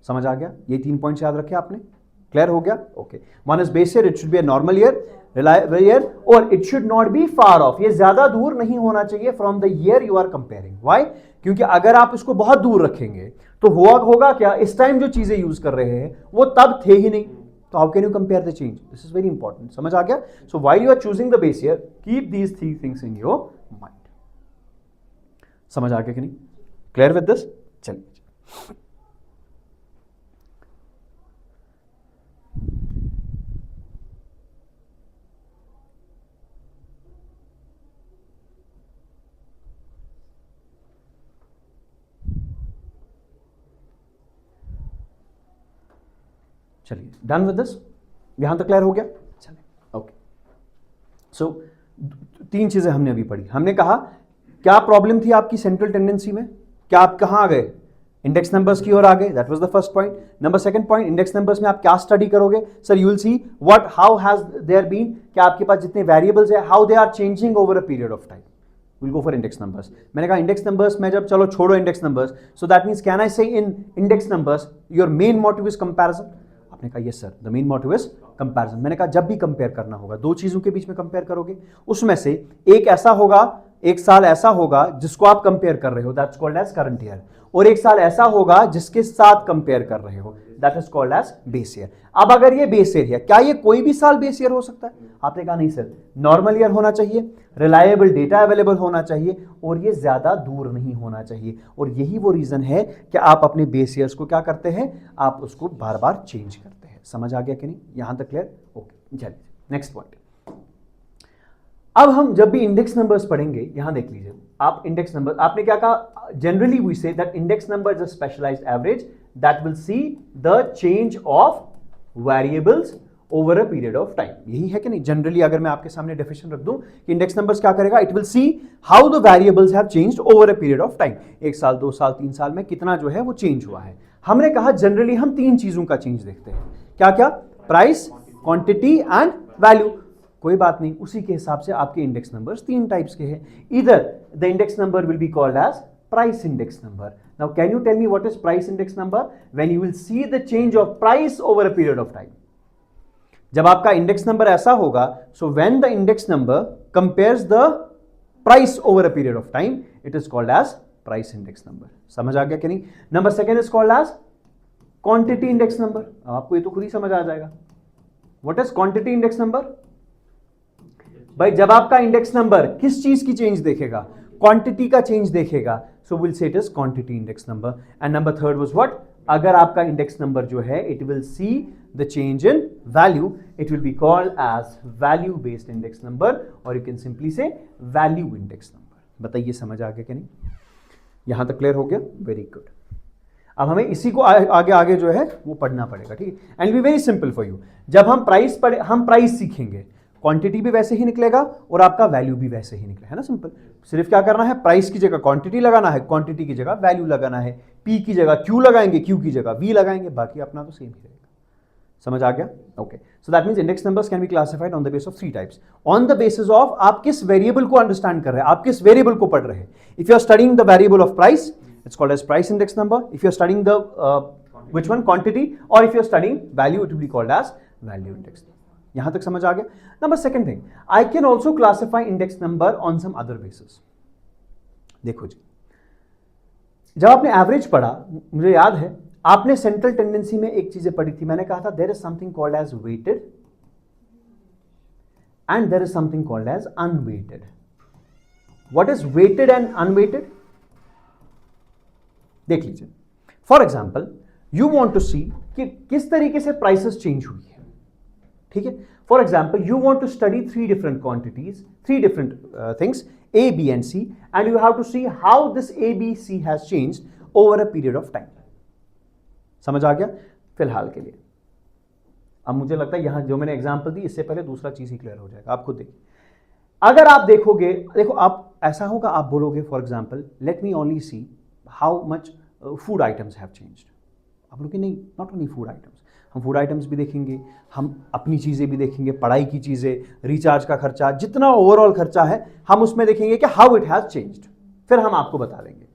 समझ आ गया? ये 3 पॉइंट्स याद रखे आपने? क्लियर हो गया? Okay. One is base year, it should be a normal year, reliable year, और it should not be far off, ये ज्यादा दूर नहीं होना चाहिए from the year you are comparing. Why? क्योंकि अगर आप इसको बहुत दूर रखेंगे तो होगा क्या, इस टाइम जो चीजें यूज कर रहे हैं वो तब थे ही नहीं, तो how can you compare the change? This is very important. समझ आ गया? So while you are choosing the base year, keep these 3 things in your mind. समझ आ गया कि नहीं? Clear with this? चलिए, चलिए, डन विद दिस? यहां तक क्लियर हो गया? चलिए, ओके। सो 3 चीजें हमने अभी पढ़ी। हमने कहा क्या प्रॉब्लम थी आपकी सेंट्रल टेंडेंसी में, क्या आप कहां आ गए, इंडेक्स नंबर्स की ओर आ गए, that was the first point. Number second point, index numbers में आप क्या स्टडी करोगे? Sir you will see what how has there been, क्या आपके पास जितने वेरिएबल्स है, how they are changing over a period of time. Will go for index numbers. मैंने कहा इंडेक्स नंबर्स में जब, चलो छोड़ो index numbers, so that means can I say in index numbers your main motive is comparison? आपने कहा yes sir, the main motive is comparison. मैंने कहा जब भी कंपेयर करना होगा, 2 चीजों के बीच में कंपेयर करोगे, उसमें से एक ऐसा होगा, एक साल ऐसा होगा जिसको आप कंपेयर कर रहे हो, that's called as current year, और एक साल ऐसा होगा जिसके साथ कंपेयर कर रहे हो, that is called as base year. अब अगर ये बेस ईयर है, क्या ये कोई भी साल बेस ईयर हो सकता है? आपने कहा नहीं सर, नॉर्मल ईयर होना चाहिए, रिलायबल डेटा अवेलेबल होना चाहिए, और ये ज्यादा दूर नहीं होना चाहिए। और यही वो रीजन है कि आप अपने बेस ईयर्स को क्या करते हैं, आप उसको बार बार चेंज करते हैं। समझ आ गया कि नहीं? यहां तक क्लियर? ओके, चलिए नेक्स्ट पॉइंट। अब हम जब भी इंडेक्स नंबर्स पढ़ेंगे, यहां देख लीजिए आप, इंडेक्स नंबर आपने क्या कहा, generally we say that index number is a specialized average that will see the change of variables over a period of time. यही है कि नहीं? जनरली अगर मैं आपके सामने डेफिनेशन रख दूं कि इंडेक्स नंबर्स क्या करेगा, it will see how the variables have changed over a period of time. 1 साल, 2 साल, 3 साल में कितना जो है वो चेंज हुआ है। हमने कहा जनरली हम 3 चीजों का चेंज देखते हैं, क्या क्या? Price, quantity and value. कोई बात नहीं, उसी के हिसाब से आपके इंडेक्स नंबर्स 3 टाइप्स के हैं। इधर the index number will be called as price index number. Now can you tell me what is price index number? When you will see the change of price over a period of time. जब आपका index number ऐसा होगा, so when the index number compares the price over a period of time, it is called as price index number. समझ आ गया कि नहीं? Number second is called as quantity index number. आपको ये तो खुद ही समझ आ जाएगा। What is quantity index number? भाई जब आपका इंडेक्स नंबर किस चीज की चेंज देखेगा, क्वांटिटी का चेंज देखेगा, so will say it is quantity index number. And number third was what? अगर आपका इंडेक्स नंबर जो है it will see the change in value, it will be called as value based index number और you can simply say value index number. बताइए समझ आ गया कि नहीं? यहां तक क्लियर हो गया? Very good. अब हमें इसी को आगे आगे जो है वो पढ़ना पड़ेगा, ठीक है? And be very simple for you. जब हम प्राइस सीखेंगे, क्वांटिटी भी वैसे ही निकलेगा और आपका वैल्यू भी वैसे ही निकलेगा, है ना? सिंपल। सिर्फ क्या करना है, प्राइस की जगह क्वांटिटी लगाना है, क्वांटिटी की जगह वैल्यू लगाना है, पी की जगह क्यू लगाएंगे, क्यू की जगह वी लगाएंगे, बाकी अपना तो सेम ही रहेगा। समझ आ गया? Okay, so that means index numbers can be classified on the basis of 3 types, on the basis of आप किस वेरिएबल को अंडरस्टैंड कर रहे हैं, आप किस वेरिएबल को पढ़ रहे हैं। If you are studying the variable of price, it's called as price index number. If you're studying the which one, quantity, or if you're studying value, it will be called as value index number. यहां तक समझ आ गया? Number second thing, I can also classify index number on some other basis. देखो जी, जब आपने average पढ़ा, मुझे याद है आपने सेंट्रल टेंडेंसी में एक चीजें पढ़ी थी, मैंने कहा था there is something called as weighted and there is something called as unweighted. What is weighted and unweighted? देख लीजिए, for example you want to see कि किस तरीके से प्राइसेस चेंज हुई है, ठीक है? For example you want to study 3 different quantities, 3 different things A, B and C, and you have to see how this A, B, C has changed over a period of time. समझ आ गया? फिलहाल के लिए अब मुझे लगता है यहां जो मैंने एग्जांपल दी इससे पहले दूसरा चीज ही क्लियर हो जाएगा। आप खुद देखिए, अगर आप देखोगे, देखो आप ऐसा होगा, आप बोलोगे for example let me only see how much food items have changed. आप लोग नहीं, नॉट ओनली फूड आइटम्स, हम फूड आइटम्स भी देखेंगे, हम अपनी चीज़ें भी देखेंगे, पढ़ाई की चीज़ें, रिचार्ज का खर्चा, जितना ओवरऑल खर्चा है हम उसमें देखेंगे कि हाउ इट हैज़ चेंज्ड, फिर हम आपको बता देंगे।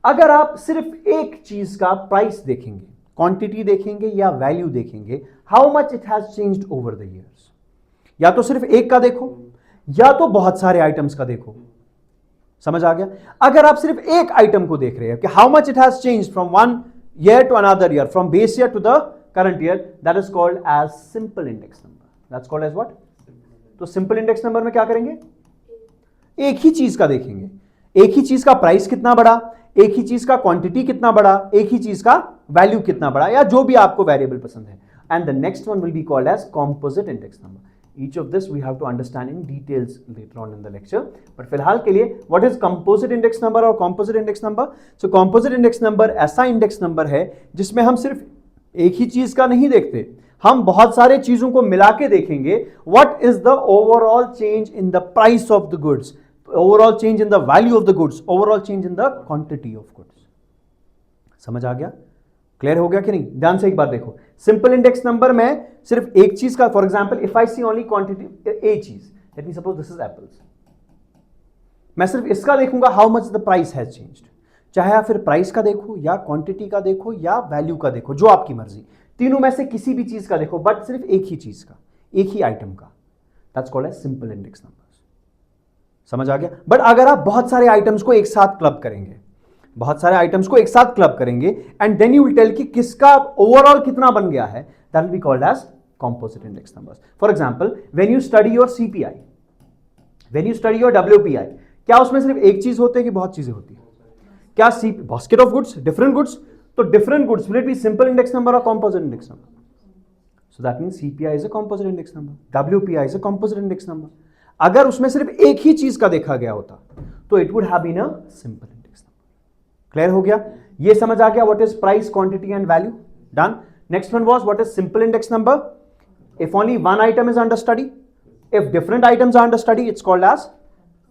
अगर आप सिर्फ एक चीज़ का प्राइस देखेंगे, क्वांटिटी देखेंगे या वैल्यू देखेंगे, how much it has changed over the years, या तो सिर्फ एक का देखो या तो बहुत सारे आइटम्स का देखो। समझ आ गया? अगर आप सिर्फ एक आइटम को देख रहे हैं कि how much it has changed from one year to another year, from base year to the current year, that is called as simple index number. That's called as what? तो simple index number में क्या करेंगे? एक ही चीज का देखेंगे, एक ही चीज का प्राइस कितना बढ़ा, एक ही चीज का क्वांटिटी कितना बढ़ा, एक ही चीज का वैल्यू कितना बढ़ा, या जो भी आपको वेरिएबल पसंद है। And the next one will be called as composite index number. Each of this we have to understand in details later on in the lecture. But फिलहाल के लिए what is composite index number और composite index number? So composite index number ऐसा index number है जिसमें हम सिर्फ एक ही चीज का नहीं देखते, हम बहुत सारे चीजों को मिला के देखेंगे। What is the overall change in the price of the goods, overall change in the value of the goods, overall change in the quantity of goods. समझ आ गया? क्लियर हो गया कि नहीं? ध्यान से एक बार देखो, सिंपल इंडेक्स नंबर में सिर्फ एक चीज का, for example if I see only quantity ए चीज, let me suppose this is apples, मैं सिर्फ इसका देखूंगा how much the price has changed. चाहे आप फिर प्राइस का देखो या क्वांटिटी का देखो या वैल्यू का देखो, जो आपकी मर्जी, तीनों में से किसी भी चीज का देखो, बट सिर्फ एक ही चीज का, एक ही आइटम का, that's called as simple index numbers. समझ आ गया? बट अगर आप बहुत सारे आइटम्स को एक साथ क्लब करेंगे, बहुत सारे आइटम्स को एक साथ क्लब करेंगे and then you will tell कि किसका ओवरऑल कितना बन गया है, that will be called as composite index numbers. For example, when you study your CPI, when you study your WPI, क्या उसमें सिर्फ एक चीज होती है कि बहुत चीजें होती है? क्या basket of goods, different goods, तो different goods will it be simple index number और composite index number? So that means CPI is a composite index number, WPI is a composite index number. अगर उसमें सिर्फ एक ही चीज का देखा गया होता तो it would have been a simple index number. Clear हो गया? ये समझ आ गया what is price, quantity and value? Done. Next one was what is simple index number? If only one item is under study, if different items are under study, it's called as,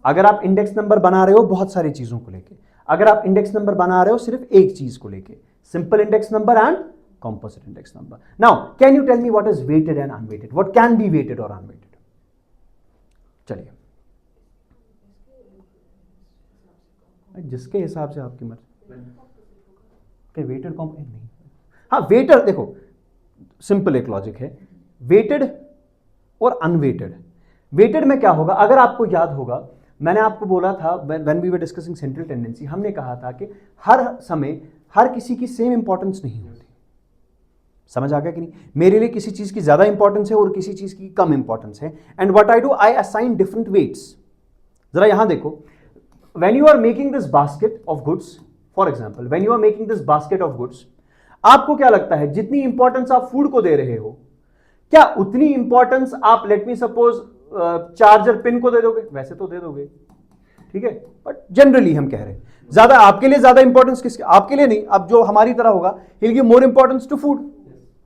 अगर आप index number बना रहे हो बहुत सारी चीजों को लेके, अगर आप इंडेक्स नंबर बना रहे हो सिर्फ एक चीज को लेके, simple index number and composite index number. Now, can you tell me what is weighted and unweighted? What can be weighted or unweighted? चलिए, जिसके हिसाब से आपकी मर्जी। वेटेड नहीं, हाँ वेटेड, देखो सिंपल एक लॉजिक है, वेटेड और अनवेटेड। वेटेड में क्या होगा, अगर आपको याद होगा मैंने आपको बोला था when we were discussing central tendency, हमने कहा था कि हर समय हर किसी की सेम इंपॉर्टेंस नहीं होती। समझ आ गया कि नहीं? मेरे लिए किसी चीज की ज्यादा इंपॉर्टेंस है और किसी चीज की कम इंपॉर्टेंस है, and what I do, I assign different weights. जरा यहां देखो, when you are making this basket of goods, for example when you are making this basket of goods, आपको क्या लगता है जितनी इंपॉर्टेंस आप फूड को दे रहे हो, क्या उतनी इंपॉर्टेंस आप late me suppose charger pin को दे दोगे? वैसे तो दे दोगे, ठीक है, बट जनरली हम कह रहे हैं ज्यादा आपके लिए ज्यादा इंपॉर्टेंस किसके? आपके लिए नहीं, अब जो हमारी तरह होगा ही will give more importance to food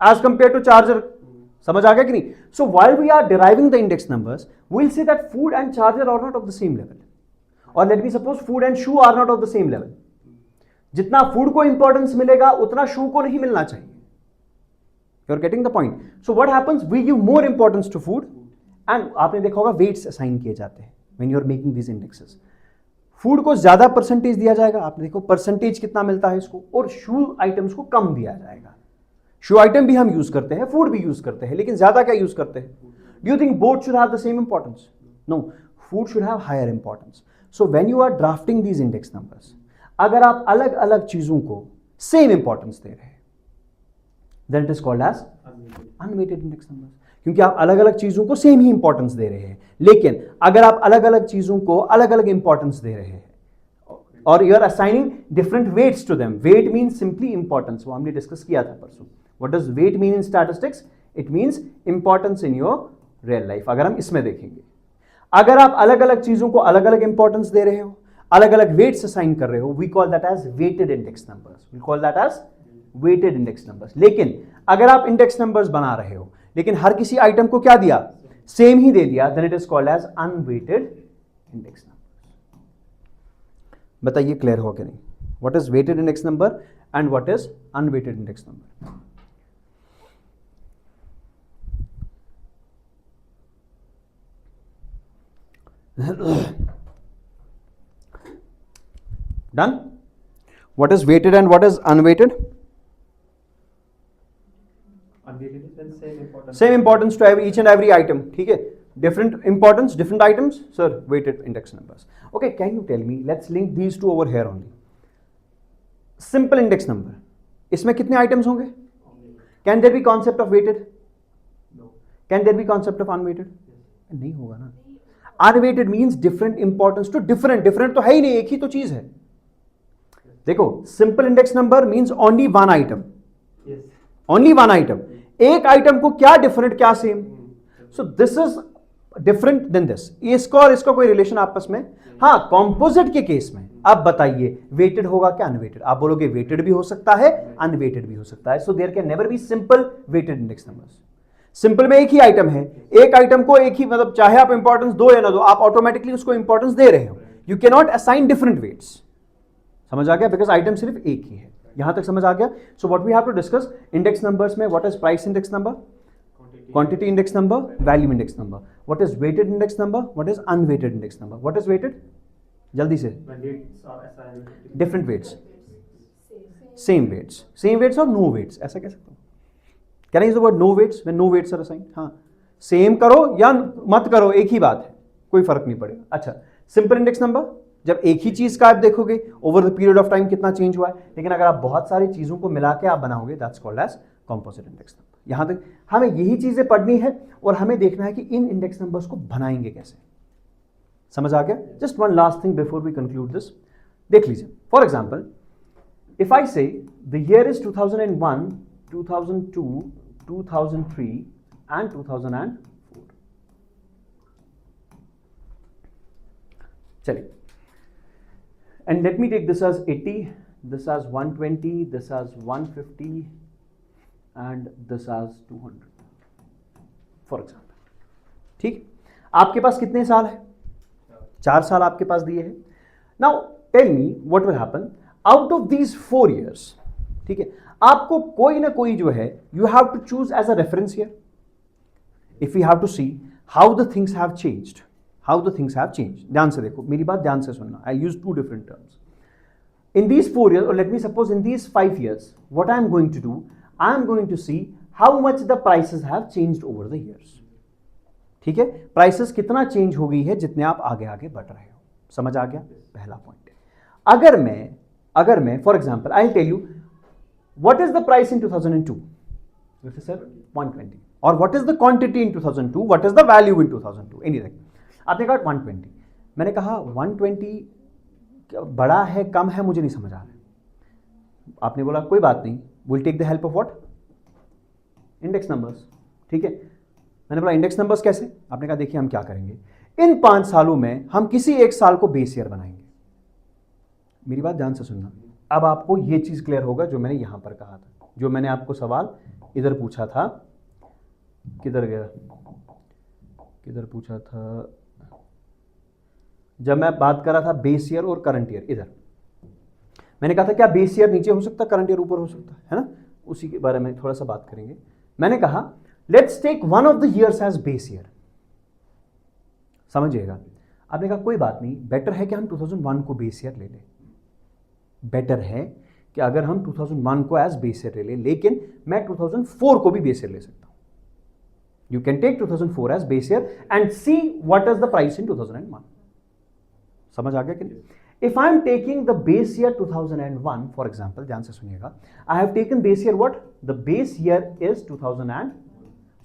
as compare to charger. समझ आ गया कि नहीं? So while we are deriving the index numbers we will say that food and charger are not of the same level, और let me suppose food and shoe are not of the same level. जितना food को importance मिलेगा उतना shoe को नहीं मिलना चाहिए। You are getting the point? So what happens, we give more importance to food, and आपने देखा होगा वेट्स असाइन किए जाते हैं when you are making these indexes. Food को ज्यादा परसेंटेज दिया जाएगा, आपने देखो परसेंटेज कितना मिलता है इसको, और शू आइटम्स को कम दिया जाएगा। शू आइटम भी हम यूज करते हैं, फूड भी यूज करते हैं, लेकिन ज्यादा क्या यूज करते हैं? Do you think both should have the same importance? No, food should have higher importance. So when you are drafting these index numbers, अगर आप अलग अलग चीजों को सेम इंपॉर्टेंस दे रहे हैं, then it is called as unweighted index numbers, क्योंकि आप अलग अलग चीजों को सेम ही इंपॉर्टेंस दे रहे हैं। लेकिन अगर आप अलग अलग चीजों को अलग अलग इंपॉर्टेंस दे रहे हैं और you are assigning different weights to them, weight means simply importance, वो हमने डिस्कस किया था परसों। What does weight mean in statistics? It means importance in your real life. अगर हम इसमें देखेंगे, अगर आप अलग अलग चीजों को अलग अलग इंपॉर्टेंस दे रहे हो, अलग अलग वेट्स असाइन कर रहे हो, we call that as weighted index numbers, we call that as weighted index numbers. लेकिन अगर आप इंडेक्स नंबर्स बना रहे हो लेकिन हर किसी आइटम को क्या दिया? सेम ही दे दिया, then it is called as unweighted index number. बताइए क्लियर हो कि नहीं? What is weighted index number and what is unweighted index number? Done? What is weighted and what is unweighted? Same importance to each and every item, ठीक है, different importance, different items, sir weighted index numbers. Okay, can you tell me, let's link these two over here only. Simple index number, इसमें कितने items होंगे? Can there be concept of weighted? Can there be concept of unweighted? नहीं होगा ना। Unweighted means different importance to different, different तो है ही नहीं, एक ही तो चीज है। देखो, simple index number means only one item, only one item. एक आइटम को क्या डिफरेंट क्या same, so this is different then this. इसका और इसका कोई रिलेशन आपस में? हाँ, कॉम्पोजिट के केस में। अब बताइए वेटेड होगा क्या अनवेटेड? आप बोलोगे वेटेड भी हो सकता है, अनवेटेड भी हो सकता है। So there can never be simple weighted index numbers. Simple में एक ही आइटम है, एक आइटम को एक ही, मतलब चाहे आप इंपॉर्टेंस दो या ना दो, आप ऑटोमेटिकली उसको इंपॉर्टेंस दे रहे हो। You can not assign different weights. समझ आ गया? बिकॉज आइटम सिर्फ एक ही है। यहां तक समझ आ गया? So what we have to discuss index numbers में, what is price index number, quantity index number, value index number, what is weighted index number, what is unweighted index number. What is weighted? जल्दी से, different weights, same weights, same weights और no weights, ऐसा कह सकते हो। Can I use the word no weights when no weights are assigned? हाँ, same करो या मत करो, एक ही बात है, कोई फर्क नहीं पड़ेगा। अच्छा, सिंपल इंडेक्स नंबर, जब एक ही चीज का आप देखोगे over the period of time कितना चेंज हुआ है, लेकिन अगर आप बहुत सारी चीजों को मिला के आप बनाओगे, that's called as composite index number. यहां तक हमें यही चीजें पढ़नी है और हमें देखना है कि इन इंडेक्स नंबर्स को बनाएंगे कैसे। समझ आ गया? Just one last thing before we conclude this, देख लीजिए। For example, if I say the year is 2001, 2002, 2003 and 2004. चलिए, and let me take this as 80, this as 120, this as 150 and this as 200 for example. ठीक, आपके पास कितने साल है? 4 साल आपके पास दिए हैं। Now tell me what will happen out of these 4 years. ठीक है, आपको कोई ना कोई जो है, you have to choose as a reference here. If we have to see how the things have changed, how the things have changed. ध्यान से देखो, मेरी बात ध्यान से सुनना। I'll use 2 different terms. In these 4 years, or let me suppose in these 5 years, what I'm going to do, I'm going to see how much the prices have changed over the years. ठीक है, prices कितना change हो गई है जितने आप आगे आगे बढ़ रहे हो। समझ आ गया? पहला पॉइंट। अगर मैं for example, I'll tell you what is the price in 2002? Let's say, sir, 120. Or what is the quantity in 2002? What is the value in 2002? Anything. आपने कहा 120, मैंने कहा 120 बड़ा है कम है मुझे नहीं समझ आ रहा है। आपने बोला कोई बात नहीं, We'll take the help of what? Index numbers. ठीक है, मैंने बोला इंडेक्स नंबर्स कैसे? आपने कहा देखिए हम क्या करेंगे, इन 5 सालों में हम किसी एक साल को बेस ईयर बनाएंगे. मेरी बात ध्यान से सुनना. अब आपको ये चीज क्लियर होगा जो मैंने यहां पर कहा था, जो मैंने आपको सवाल इधर पूछा था. किधर गया, किधर पूछा था, जब मैं बात कर रहा था बेस ईयर और करंट ईयर. इधर मैंने कहा था क्या बेस ईयर नीचे हो सकता, करंट ईयर ऊपर हो सकता है ना? उसी के बारे में थोड़ा सा बात करेंगे. मैंने कहा let's take one of the years as base year. समझिएगा. आपने कहा कोई बात नहीं, बेटर है कि हम 2001 को बेस ईयर ले लें. बेटर है कि अगर हम 2001 को एज बेस ईयर ले लें, लेकिन मैं 2004 को भी बेस ईयर ले सकता हूं. You can take 2004 as base year and see what is the price in 2001. समझ आ गया कि नहीं? If I am taking the base year 2001, for example, ध्यान से सुनिएगा, I have taken base year what? The base year is 2000.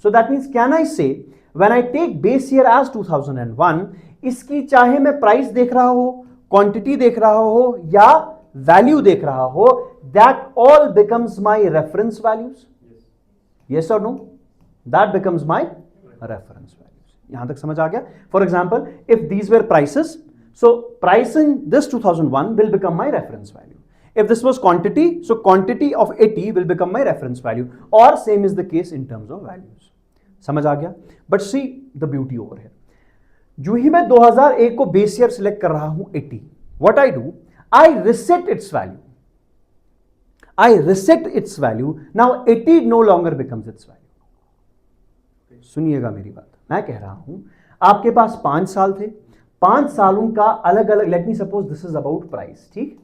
So that means can I say when I take base year as 2001, इसकी चाहे मैं price देख रहा हो, quantity देख रहा हो या वैल्यू देख रहा हो, that all becomes my reference values. Yes or no? That becomes my reference values. यहां तक समझ आ गया? For example, if these were prices, so price in this 2001 will become my reference value. If this was quantity, so quantity of 80 will become my reference value, or same is the case in terms of values. समझ आ गया? But see the beauty over here. जो ही मैं 2001 को base year select कर रहा हूं 80, what I do, I reset its value. I reset its value. Now 80 no longer becomes its value. सुनिएगा मेरी बात. मैं कह रहा हूं आपके पास 5 साल थे, 5 सालों का अलग अलग, late me suppose this is about price. ठीक,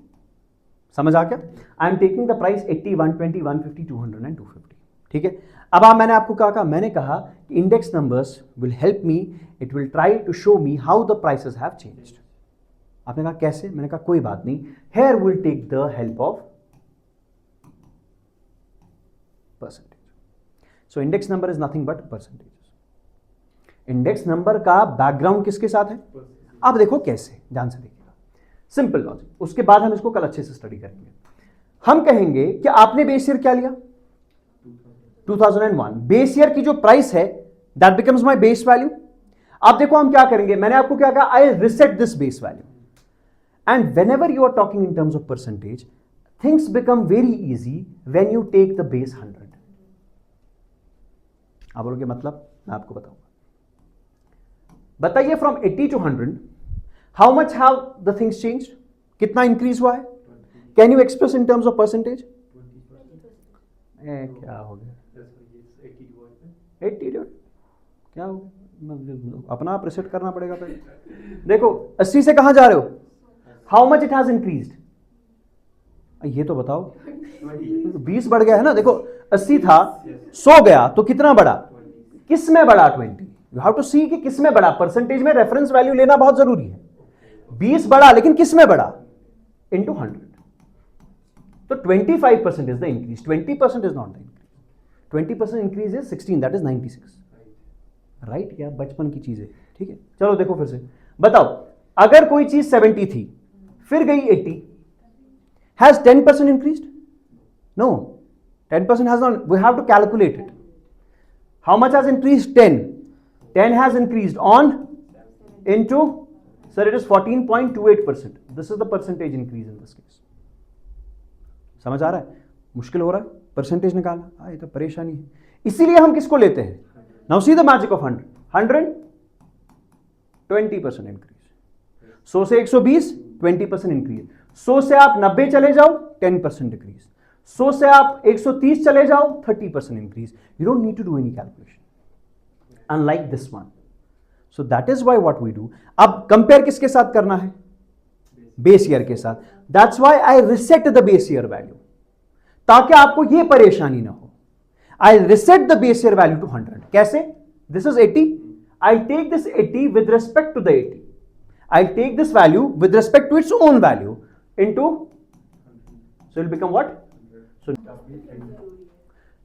समझ आ गया? I am taking the price 80, 120, 150, 200 and 250. ठीक है. अब मैंने आपको कहा, मैंने कहा कि index numbers will help me, it will try to show me how the prices have changed. आपने कहा कैसे? मैंने कहा कोई बात नहीं, here will take the help of percentage. So index number is nothing but percentage. Index number का background किसके साथ है? आप देखो कैसे, ध्यान से देखिएगा. Simple logic. उसके बाद हम इसको कल अच्छे से स्टडी करेंगे. हम कहेंगे कि आपने बेस ईयर क्या लिया? 2001. बेस ईयर की जो प्राइस है that becomes my base value. आप देखो हम क्या करेंगे, मैंने आपको क्या कहा, I reset this base value. And whenever you are talking in terms of percentage, things become very easy when you take the base 100. आप बोलोगे मतलब? मैं आपको बताऊंगा. बताइए from 80 to 100 how much have the things changed? कितना increase हुआ है? Can you express in terms of percentage? क्या हो गया? 80 क्या हो गया? अपना आप रिसेट करना पड़ेगा पहले. देखो 80 से कहां जा रहे हो? How much it has increased? ये तो बताओ. 20 बढ़ गया है ना. देखो 80 था, 100 गया तो कितना बढ़ा? किस में बढ़ा? 20. यू हैव टू सी कि किस में बढ़ा. परसेंटेज में रेफरेंस वैल्यू लेना बहुत जरूरी है. 20 बढ़ा लेकिन किस में बढ़ा? इनटू 100. तो 25% is the increase. 20% is not the increase. 20% increase is 16, that is 96. Right? क्या बचपन की चीज है. ठीक है, चलो देखो फिर से बताओ. अगर कोई चीज 70 थी फिर गई 80, has 10% increased? No, 10% has not. We have to calculate it. How much has increased? 10. 10 has increased on into, sir, it is 14.28%. This is the percentage increase in this case. समझ आ रहा है? मुश्किल हो रहा है परसेंटेज निकालना. ये तो परेशानी है. इसीलिए हम किसको लेते हैं? Now see the magic of 100. 100 20% increase. 100 से 120 20% इंक्रीज. 100 से आप 90 चले जाओ 10% डिक्रीज. 100 से आप 130 चले जाओ 30% increase. You don't need to do any calculation. Unlike this one. So that is why what we do. अब कंपेयर किसके साथ करना है? बेस ईयर के साथ. That's why I reset the base year value. ताकि आपको ये परेशानी ना हो. I reset the base year value to 100. कैसे? This is 80. I take this 80 with respect to the 80. I take this value with respect to its own value into. So it will become what? So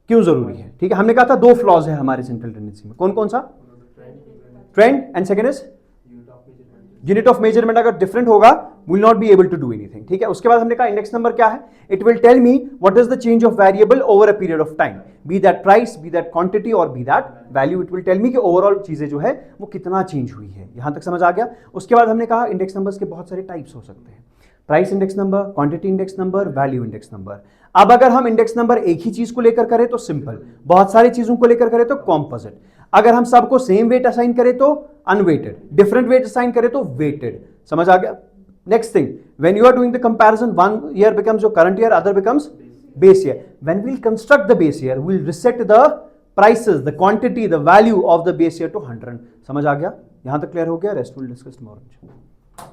क्यों जरूरी है? ठीक है, हमने कहा था 2 flaws है हमारे सेंट्रल टेंडेंसी में. कौन कौन सा? Trend and second is unit of measurement. अगर डिफरेंट होगा will not be able to do anything, ठीक है। उसके बाद हमने कहा इंडेक्स नंबर क्या है, it will tell me what is the change of variable over a period of time, be that price, be that quantity और be that value. It will tell me कि ओवरऑल चीजें जो है वो कितना change हुई है। यहां तक समझ आ गया। उसके बाद हमने कहा इंडेक्स नंबर्स के बहुत सारे टाइप्स हो सकते हैं, price index number, quantity index number, value index number. अब अगर हम इंडेक्स नंबर एक ही चीज को लेकर करें तो सिंपल, बहुत सारी चीजों को लेकर करें तो कॉम्पोजिट, अगर हम सबको सेम वेट असाइन करें तो अनवेटेड, डिफरेंट वेट असाइन करें तो वेटेड। समझ आ गया। Next thing, when you are doing the comparison, one year becomes your current year, other becomes base year. When we will construct the base year, we will reset the prices, the quantity, the value of the base year to 100। समझ आ गया। यहां तक clear हो गया। Rest will discuss tomorrow.